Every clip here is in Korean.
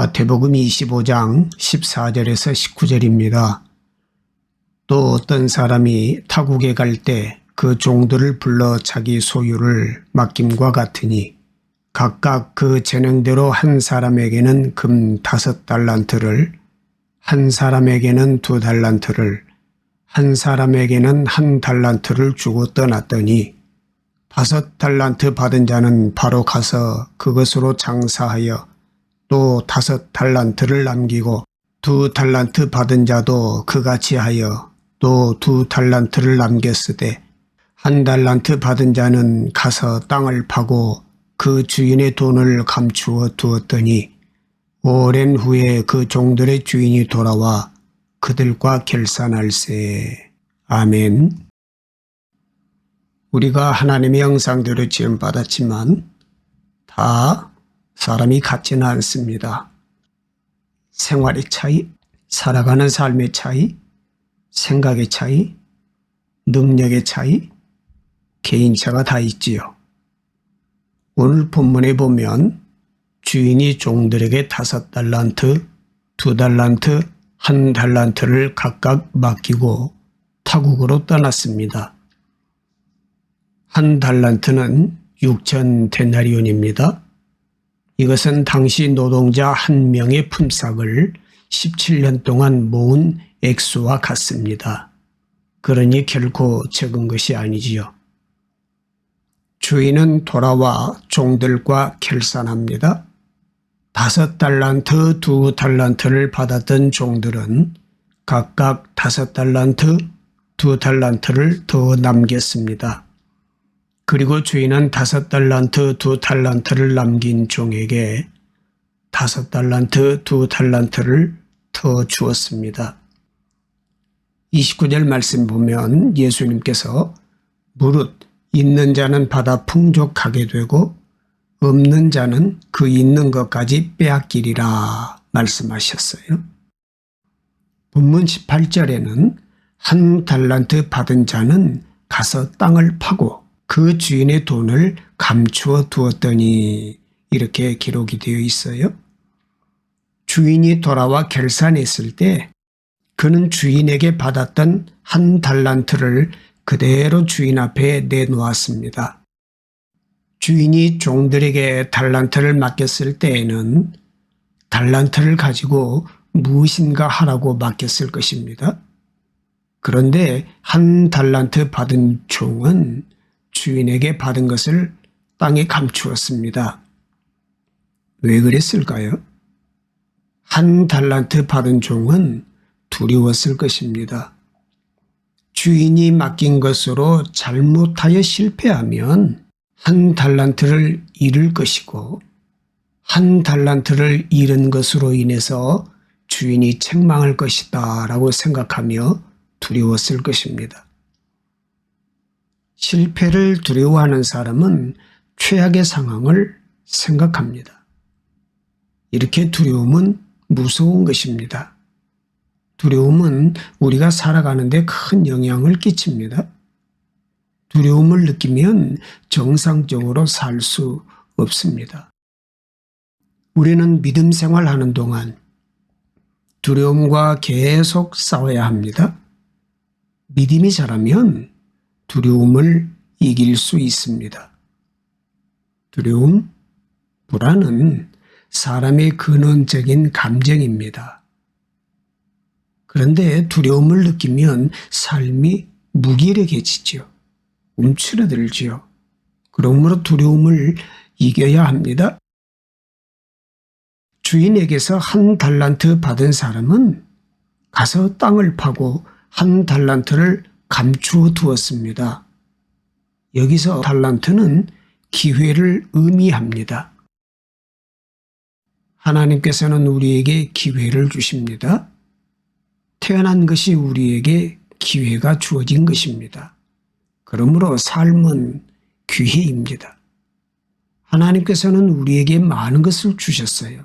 마태복음 25장 14절에서 19절입니다. 또 어떤 사람이 타국에 갈 때 그 종들을 불러 자기 소유를 맡김과 같으니 각각 그 재능대로 한 사람에게는 금 5달란트를, 한 사람에게는 2달란트를, 한 사람에게는 1달란트를 주고 떠났더니 5달란트 받은 자는 바로 가서 그것으로 장사하여 또 5달란트를 남기고 2달란트 받은 자도 그같이 하여 또 2달란트를 남겼으되 1달란트 받은 자는 가서 땅을 파고 그 주인의 돈을 감추어 두었더니 오랜 후에 그 종들의 주인이 돌아와 그들과 결산할세. 아멘. 우리가 하나님의 형상대로 지음받았지만 다 사람이 같지는 않습니다. 생활의 차이, 살아가는 삶의 차이, 생각의 차이, 능력의 차이, 개인차가 다 있지요. 오늘 본문에 보면 주인이 종들에게 5달란트, 2달란트, 1달란트를 각각 맡기고 타국으로 떠났습니다. 1달란트는 6천 데나리온입니다. 이것은 당시 노동자 한 명의 품삯을 17년 동안 모은 액수와 같습니다. 그러니 결코 적은 것이 아니지요. 주인은 돌아와 종들과 결산합니다. 5달란트, 2달란트를 받았던 종들은 각각 5달란트, 2달란트를 더 남겼습니다. 그리고 주인은 5달란트, 2달란트를 남긴 종에게 5달란트, 2달란트를 더 주었습니다. 29절 말씀 보면 예수님께서 무릇 있는 자는 받아 풍족하게 되고 없는 자는 그 있는 것까지 빼앗기리라 말씀하셨어요. 본문 18절에는 1달란트 받은 자는 가서 땅을 파고 그 주인의 돈을 감추어 두었더니 이렇게 기록이 되어 있어요. 주인이 돌아와 결산했을 때 그는 주인에게 받았던 1달란트를 그대로 주인 앞에 내놓았습니다. 주인이 종들에게 달란트를 맡겼을 때에는 달란트를 가지고 무엇인가 하라고 맡겼을 것입니다. 그런데 1달란트 받은 종은 주인에게 받은 것을 땅에 감추었습니다. 왜 그랬을까요? 1달란트 받은 종은 두려웠을 것입니다. 주인이 맡긴 것으로 잘못하여 실패하면 1달란트를 잃을 것이고 1달란트를 잃은 것으로 인해서 주인이 책망할 것이다 라고 생각하며 두려웠을 것입니다. 실패를 두려워하는 사람은 최악의 상황을 생각합니다. 이렇게 두려움은 무서운 것입니다. 두려움은 우리가 살아가는 데 큰 영향을 끼칩니다. 두려움을 느끼면 정상적으로 살 수 없습니다. 우리는 믿음 생활하는 동안 두려움과 계속 싸워야 합니다. 믿음이 자라면 두려움을 이길 수 있습니다. 두려움, 불안은 사람의 근원적인 감정입니다. 그런데 두려움을 느끼면 삶이 무기력해지죠. 움츠러들지요. 그러므로 두려움을 이겨야 합니다. 주인에게서 1달란트 받은 사람은 가서 땅을 파고 1달란트를 감추어 두었습니다. 여기서 달란트는 기회를 의미합니다. 하나님께서는 우리에게 기회를 주십니다. 태어난 것이 우리에게 기회가 주어진 것입니다. 그러므로 삶은 기회입니다. 하나님께서는 우리에게 많은 것을 주셨어요.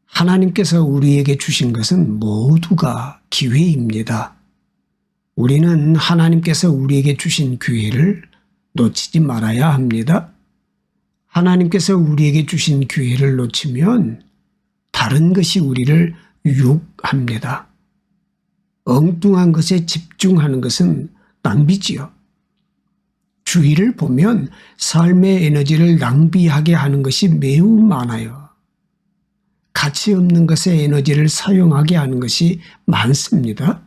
하나님께서 우리에게 주신 것은 모두가 기회입니다. 우리는 하나님께서 우리에게 주신 기회를 놓치지 말아야 합니다. 하나님께서 우리에게 주신 기회를 놓치면 다른 것이 우리를 유혹합니다. 엉뚱한 것에 집중하는 것은 낭비지요. 주위를 보면 삶의 에너지를 낭비하게 하는 것이 매우 많아요. 가치 없는 것에 에너지를 사용하게 하는 것이 많습니다.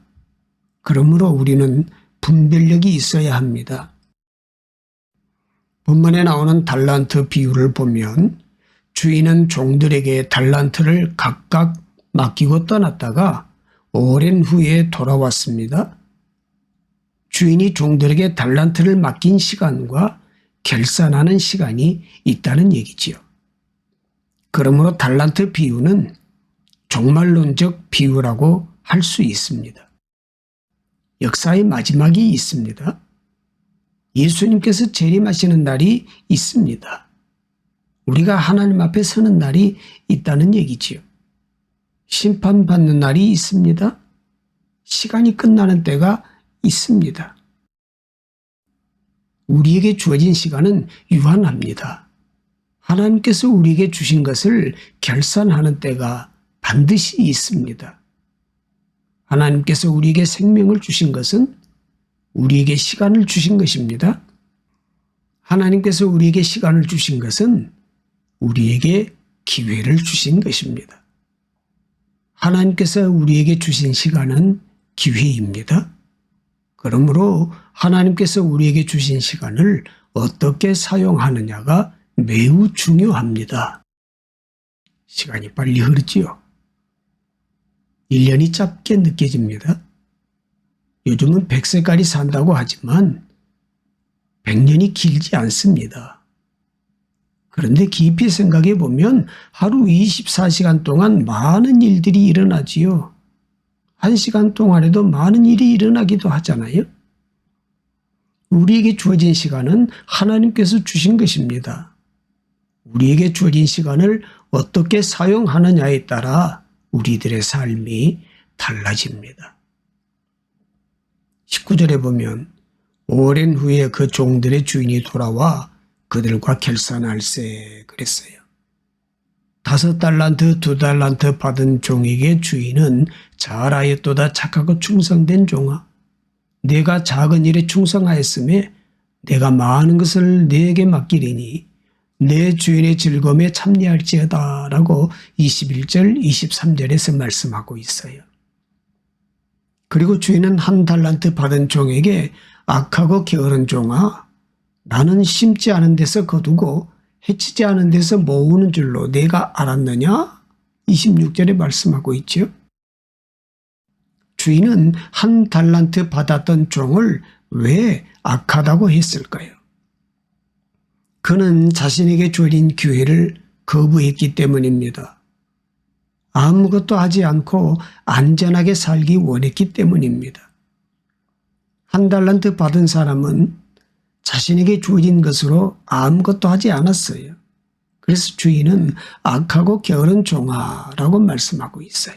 그러므로 우리는 분별력이 있어야 합니다. 본문에 나오는 달란트 비유를 보면 주인은 종들에게 달란트를 각각 맡기고 떠났다가 오랜 후에 돌아왔습니다. 주인이 종들에게 달란트를 맡긴 시간과 결산하는 시간이 있다는 얘기지요. 그러므로 달란트 비유는 종말론적 비유라고 할 수 있습니다. 역사의 마지막이 있습니다. 예수님께서 재림하시는 날이 있습니다. 우리가 하나님 앞에 서는 날이 있다는 얘기지요. 심판받는 날이 있습니다. 시간이 끝나는 때가 있습니다. 우리에게 주어진 시간은 유한합니다. 하나님께서 우리에게 주신 것을 결산하는 때가 반드시 있습니다. 하나님께서 우리에게 생명을 주신 것은 우리에게 시간을 주신 것입니다. 하나님께서 우리에게 시간을 주신 것은 우리에게 기회를 주신 것입니다. 하나님께서 우리에게 주신 시간은 기회입니다. 그러므로 하나님께서 우리에게 주신 시간을 어떻게 사용하느냐가 매우 중요합니다. 시간이 빨리 흐르지요. 1년이 짧게 느껴집니다. 요즘은 100세까지 산다고 하지만 100년이 길지 않습니다. 그런데 깊이 생각해 보면 하루 24시간 동안 많은 일들이 일어나지요. 1시간 동안에도 많은 일이 일어나기도 하잖아요. 우리에게 주어진 시간은 하나님께서 주신 것입니다. 우리에게 주어진 시간을 어떻게 사용하느냐에 따라 우리들의 삶이 달라집니다. 19절에 보면 오랜 후에 그 종들의 주인이 돌아와 그들과 결산할세 그랬어요. 5달란트, 2달란트 받은 종에게 주인은 잘하였도다 착하고 충성된 종아. 내가 작은 일에 충성하였음에 내가 많은 것을 네게 맡기리니 내 주인의 즐거움에 참여할지어다 라고 21절, 23절에서 말씀하고 있어요. 그리고 주인은 1달란트 받은 종에게 악하고 게으른 종아, 나는 심지 않은 데서 거두고 해치지 않은 데서 모으는 줄로 내가 알았느냐? 26절에 말씀하고 있죠. 주인은 1달란트 받았던 종을 왜 악하다고 했을까요? 그는 자신에게 주어진 기회를 거부했기 때문입니다. 아무것도 하지 않고 안전하게 살기 원했기 때문입니다. 1달란트 받은 사람은 자신에게 주어진 것으로 아무것도 하지 않았어요. 그래서 주인은 악하고 게으른 종아라고 말씀하고 있어요.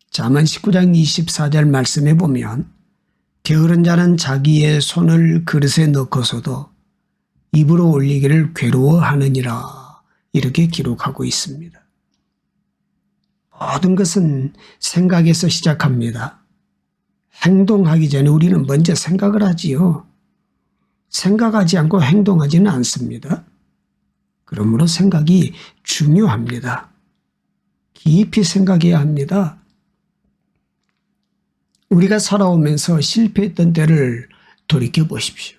잠언 19장 24절 말씀에 보면 게으른 자는 자기의 손을 그릇에 넣고서도 입으로 올리기를 괴로워하느니라 이렇게 기록하고 있습니다. 모든 것은 생각에서 시작합니다. 행동하기 전에 우리는 먼저 생각을 하지요. 생각하지 않고 행동하지는 않습니다. 그러므로 생각이 중요합니다. 깊이 생각해야 합니다. 우리가 살아오면서 실패했던 때를 돌이켜 보십시오.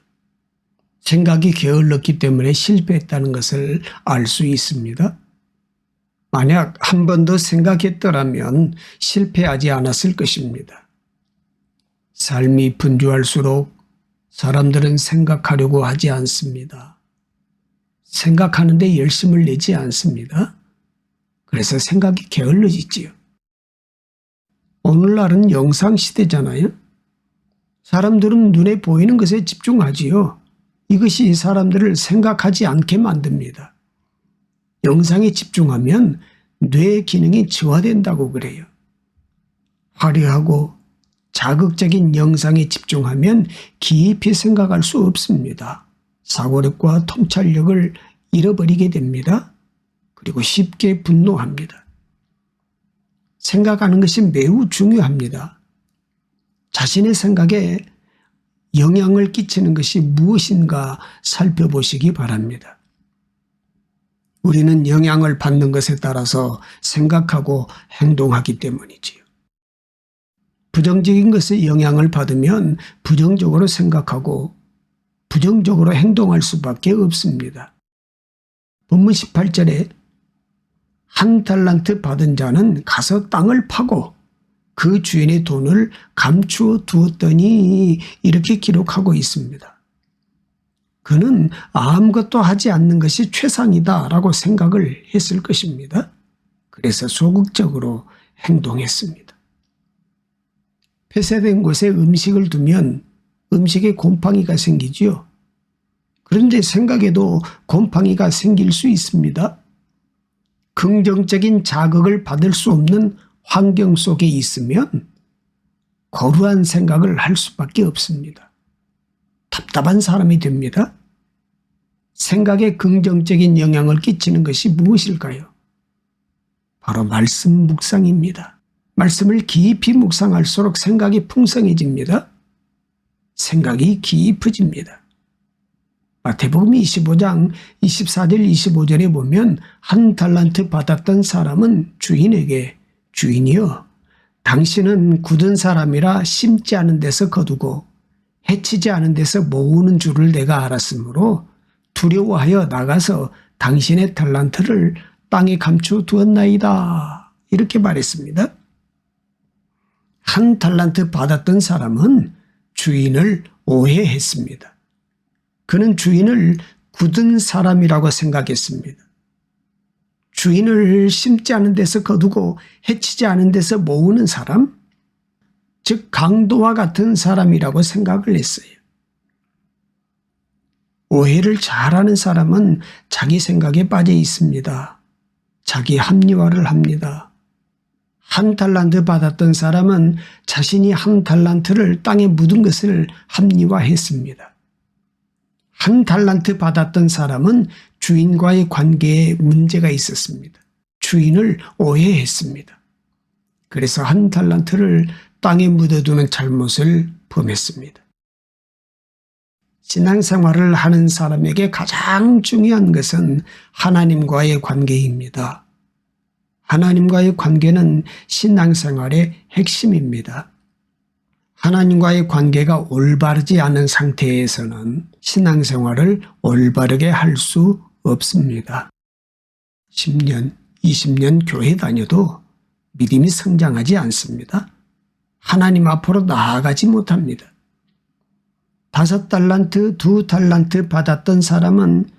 생각이 게을렀기 때문에 실패했다는 것을 알 수 있습니다. 만약 한 번 더 생각했더라면 실패하지 않았을 것입니다. 삶이 분주할수록 사람들은 생각하려고 하지 않습니다. 생각하는데 열심을 내지 않습니다. 그래서 생각이 게을러지지요. 오늘날은 영상 시대잖아요. 사람들은 눈에 보이는 것에 집중하지요. 이것이 사람들을 생각하지 않게 만듭니다. 영상에 집중하면 뇌 기능이 저하된다고 그래요. 화려하고 자극적인 영상에 집중하면 깊이 생각할 수 없습니다. 사고력과 통찰력을 잃어버리게 됩니다. 그리고 쉽게 분노합니다. 생각하는 것이 매우 중요합니다. 자신의 생각에 영향을 끼치는 것이 무엇인가 살펴보시기 바랍니다. 우리는 영향을 받는 것에 따라서 생각하고 행동하기 때문이지요. 부정적인 것에 영향을 받으면 부정적으로 생각하고 부정적으로 행동할 수밖에 없습니다. 본문 18절에 한 달란트 받은 자는 가서 땅을 파고 그 주인의 돈을 감추어 두었더니 이렇게 기록하고 있습니다. 그는 아무것도 하지 않는 것이 최상이다라고 생각을 했을 것입니다. 그래서 소극적으로 행동했습니다. 폐쇄된 곳에 음식을 두면 음식에 곰팡이가 생기지요. 그런데 생각에도 곰팡이가 생길 수 있습니다. 긍정적인 자극을 받을 수 없는 환경 속에 있으면 거루한 생각을 할 수밖에 없습니다. 답답한 사람이 됩니다. 생각에 긍정적인 영향을 끼치는 것이 무엇일까요? 바로 말씀 묵상입니다. 말씀을 깊이 묵상할수록 생각이 풍성해집니다. 생각이 깊어집니다. 마태복음 25장 24절 25절에 보면 한 달란트 받았던 사람은 주인에게 주인이여 당신은 굳은 사람이라 심지 않은 데서 거두고 해치지 않은 데서 모으는 줄을 내가 알았으므로 두려워하여 나가서 당신의 달란트를 땅에 감추어 두었나이다. 이렇게 말했습니다. 한 달란트 받았던 사람은 주인을 오해했습니다. 그는 주인을 굳은 사람이라고 생각했습니다. 주인을 심지 않은 데서 거두고 해치지 않은 데서 모으는 사람, 즉 강도와 같은 사람이라고 생각을 했어요. 오해를 잘하는 사람은 자기 생각에 빠져 있습니다. 자기 합리화를 합니다. 한 달란트 받았던 사람은 자신이 한 달란트를 땅에 묻은 것을 합리화했습니다. 한 달란트 받았던 사람은 주인과의 관계에 문제가 있었습니다. 주인을 오해했습니다. 그래서 한 달란트를 땅에 묻어두는 잘못을 범했습니다. 신앙생활을 하는 사람에게 가장 중요한 것은 하나님과의 관계입니다. 하나님과의 관계는 신앙생활의 핵심입니다. 하나님과의 관계가 올바르지 않은 상태에서는 신앙생활을 올바르게 할 수 없습니다. 10년, 20년 교회 다녀도 믿음이 성장하지 않습니다. 하나님 앞으로 나아가지 못합니다. 5달란트, 2달란트 받았던 사람은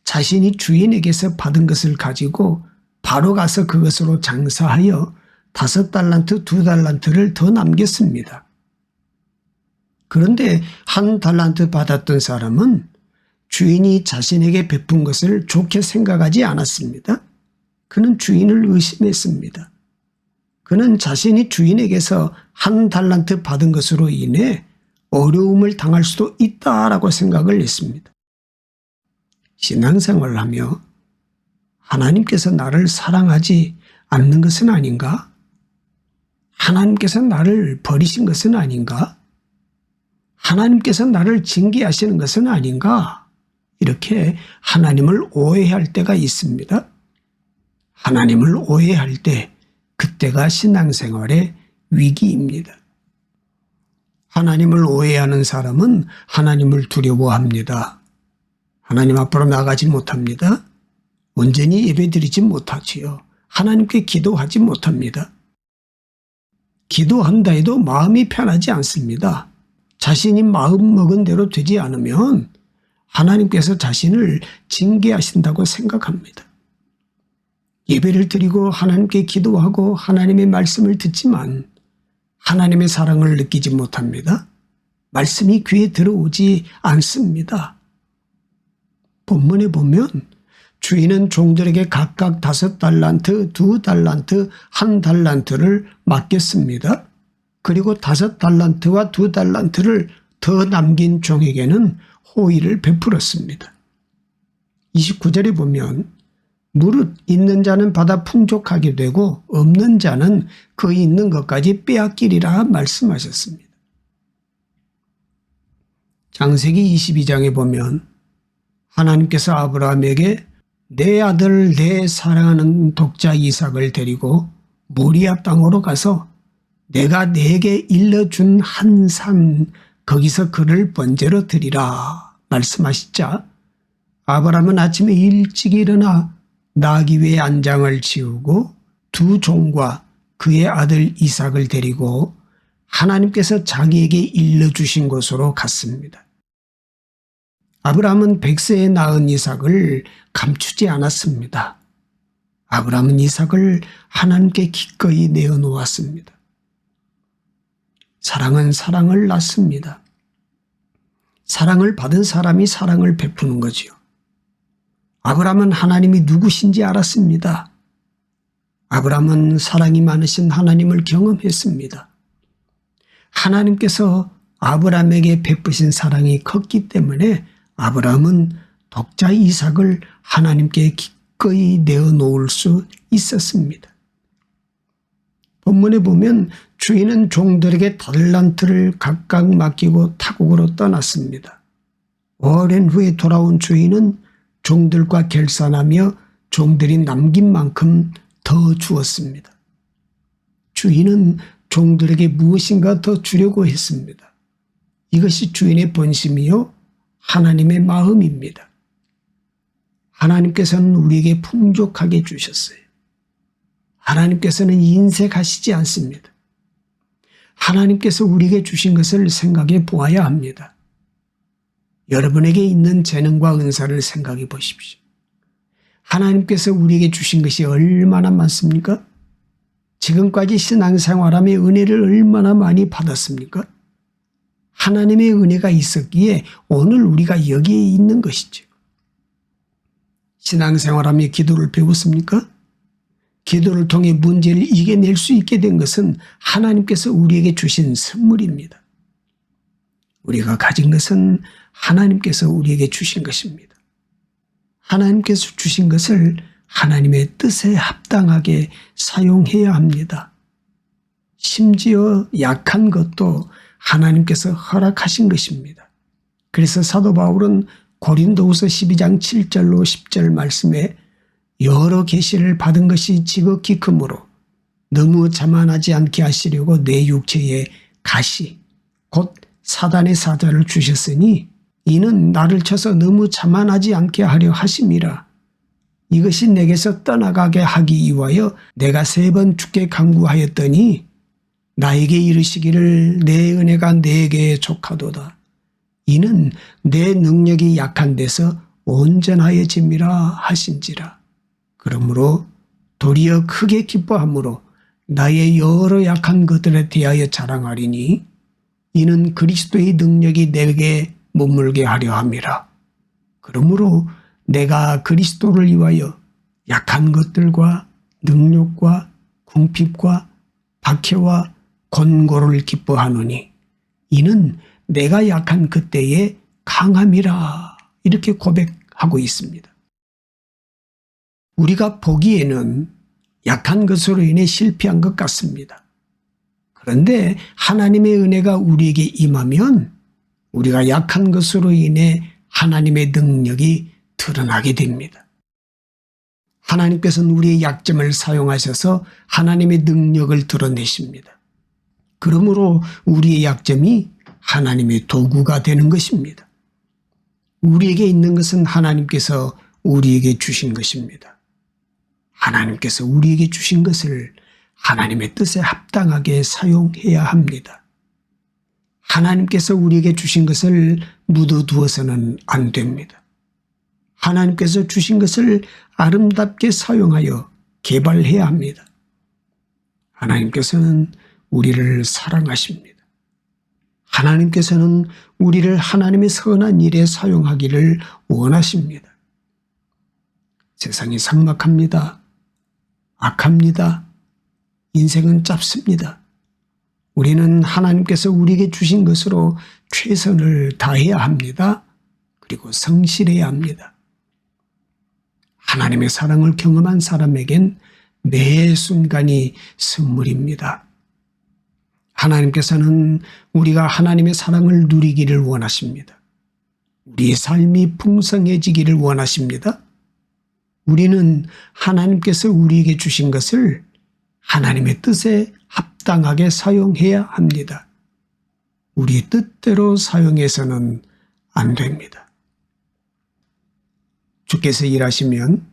자신이 주인에게서 받은 것을 가지고 바로 가서 그것으로 장사하여 5달란트, 2달란트를 더 남겼습니다. 그런데 한 달란트 받았던 사람은 주인이 자신에게 베푼 것을 좋게 생각하지 않았습니다. 그는 주인을 의심했습니다. 그는 자신이 주인에게서 한 달란트 받은 것으로 인해 어려움을 당할 수도 있다라고 생각을 했습니다. 신앙생활을 하며 하나님께서 나를 사랑하지 않는 것은 아닌가? 하나님께서 나를 버리신 것은 아닌가? 하나님께서 나를 징계하시는 것은 아닌가? 이렇게 하나님을 오해할 때가 있습니다. 하나님을 오해할 때 그때가 신앙생활의 위기입니다. 하나님을 오해하는 사람은 하나님을 두려워합니다. 하나님 앞으로 나가지 못합니다. 온전히 예배드리지 못하지요. 하나님께 기도하지 못합니다. 기도한다 해도 마음이 편하지 않습니다. 자신이 마음 먹은 대로 되지 않으면 하나님께서 자신을 징계하신다고 생각합니다. 예배를 드리고 하나님께 기도하고 하나님의 말씀을 듣지만 하나님의 사랑을 느끼지 못합니다. 말씀이 귀에 들어오지 않습니다. 본문에 보면 주인은 종들에게 각각 5달란트, 2달란트, 1달란트를 맡겼습니다. 그리고 5달란트와 2달란트를 더 남긴 종에게는 호의를 베풀었습니다. 29절에 보면 무릇 있는 자는 받아 풍족하게 되고 없는 자는 그 있는 것까지 빼앗기리라 말씀하셨습니다. 창세기 22장에 보면 하나님께서 아브라함에게 내 아들 내 사랑하는 독자 이삭을 데리고 모리아 땅으로 가서 내가 내게 일러준 한 산 거기서 그를 번제로 드리라 말씀하시자 아브라함은 아침에 일찍 일어나 나귀 외 안장을 지우고 두 종과 그의 아들 이삭을 데리고 하나님께서 자기에게 일러주신 곳으로 갔습니다. 아브라함은 100세에 낳은 이삭을 감추지 않았습니다. 아브라함은 이삭을 하나님께 기꺼이 내어놓았습니다. 사랑은 사랑을 낳습니다. 사랑을 받은 사람이 사랑을 베푸는 거지요. 아브라함은 하나님이 누구신지 알았습니다. 아브라함은 사랑이 많으신 하나님을 경험했습니다. 하나님께서 아브라함에게 베푸신 사랑이 컸기 때문에 아브라함은 독자 이삭을 하나님께 기꺼이 내어놓을 수 있었습니다. 본문에 보면 주인은 종들에게 달란트를 각각 맡기고 타국으로 떠났습니다. 오랜 후에 돌아온 주인은 종들과 결산하며 종들이 남긴 만큼 더 주었습니다. 주인은 종들에게 무엇인가 더 주려고 했습니다. 이것이 주인의 본심이요 하나님의 마음입니다. 하나님께서는 우리에게 풍족하게 주셨어요. 하나님께서는 인색하시지 않습니다. 하나님께서 우리에게 주신 것을 생각해 보아야 합니다. 여러분에게 있는 재능과 은사를 생각해 보십시오. 하나님께서 우리에게 주신 것이 얼마나 많습니까? 지금까지 신앙생활하며 은혜를 얼마나 많이 받았습니까? 하나님의 은혜가 있었기에 오늘 우리가 여기에 있는 것이죠. 신앙생활하며 기도를 배웠습니까? 기도를 통해 문제를 이겨낼 수 있게 된 것은 하나님께서 우리에게 주신 선물입니다. 우리가 가진 것은 하나님께서 우리에게 주신 것입니다. 하나님께서 주신 것을 하나님의 뜻에 합당하게 사용해야 합니다. 심지어 약한 것도 하나님께서 허락하신 것입니다. 그래서 사도 바울은 고린도후서 12장 7절로 10절 말씀에 여러 계시를 받은 것이 지극히 크므로 너무 자만하지 않게 하시려고 내 육체에 가시 곧 사단의 사자를 주셨으니 이는 나를 쳐서 너무 자만하지 않게 하려 하심이라. 이것이 내게서 떠나가게 하기 위하여 내가 3번 주께 간구하였더니 나에게 이르시기를 내 은혜가 내게 족하도다. 이는 내 능력이 약한 데서 온전하여짐이라 하신지라. 그러므로 도리어 크게 기뻐함으로 나의 여러 약한 것들에 대하여 자랑하리니 이는 그리스도의 능력이 내게 머물게 하려 함이라. 그러므로 내가 그리스도를 위하여 약한 것들과 능력과 궁핍과 박해와 권고를 기뻐하노니 이는 내가 약한 그때의 강함이라. 이렇게 고백하고 있습니다. 우리가 보기에는 약한 것으로 인해 실패한 것 같습니다. 그런데 하나님의 은혜가 우리에게 임하면 우리가 약한 것으로 인해 하나님의 능력이 드러나게 됩니다. 하나님께서는 우리의 약점을 사용하셔서 하나님의 능력을 드러내십니다. 그러므로 우리의 약점이 하나님의 도구가 되는 것입니다. 우리에게 있는 것은 하나님께서 우리에게 주신 것입니다. 하나님께서 우리에게 주신 것을 하나님의 뜻에 합당하게 사용해야 합니다. 하나님께서 우리에게 주신 것을 묻어두어서는 안 됩니다. 하나님께서 주신 것을 아름답게 사용하여 개발해야 합니다. 하나님께서는 우리를 사랑하십니다. 하나님께서는 우리를 하나님의 선한 일에 사용하기를 원하십니다. 세상이 삭막합니다. 악합니다. 인생은 짧습니다. 우리는 하나님께서 우리에게 주신 것으로 최선을 다해야 합니다. 그리고 성실해야 합니다. 하나님의 사랑을 경험한 사람에겐 매 순간이 선물입니다. 하나님께서는 우리가 하나님의 사랑을 누리기를 원하십니다. 우리의 삶이 풍성해지기를 원하십니다. 우리는 하나님께서 우리에게 주신 것을 하나님의 뜻에 합당하게 사용해야 합니다. 우리 뜻대로 사용해서는 안 됩니다. 주께서 일하시면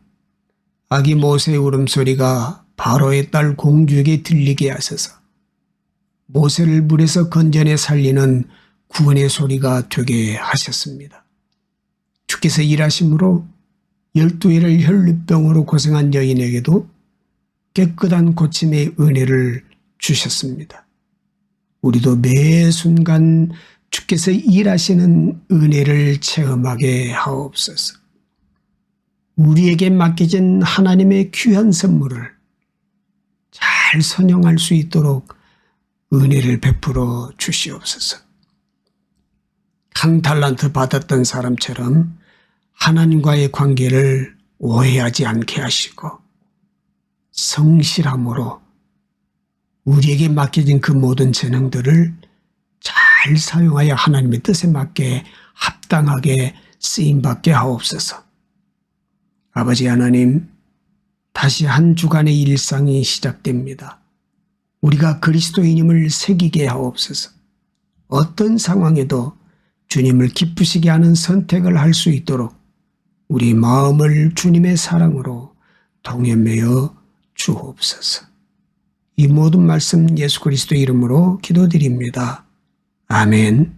아기 모세의 울음소리가 바로의 딸 공주에게 들리게 하셔서 모세를 물에서 건져내 살리는 구원의 소리가 되게 하셨습니다. 주께서 일하심으로 12해를 혈루병으로 고생한 여인에게도 깨끗한 고침의 은혜를 주셨습니다. 우리도 매 순간 주께서 일하시는 은혜를 체험하게 하옵소서. 우리에게 맡겨진 하나님의 귀한 선물을 잘 선용할 수 있도록 은혜를 베풀어 주시옵소서. 한 달란트 받았던 사람처럼 하나님과의 관계를 오해하지 않게 하시고 성실함으로 우리에게 맡겨진 그 모든 재능들을 잘 사용하여 하나님의 뜻에 맞게 합당하게 쓰임받게 하옵소서. 아버지 하나님, 다시 한 주간의 일상이 시작됩니다. 우리가 그리스도인임을 새기게 하옵소서. 어떤 상황에도 주님을 기쁘시게 하는 선택을 할 수 있도록 우리 마음을 주님의 사랑으로 동여매어 주옵소서. 이 모든 말씀 예수 그리스도의 이름으로 기도드립니다. 아멘.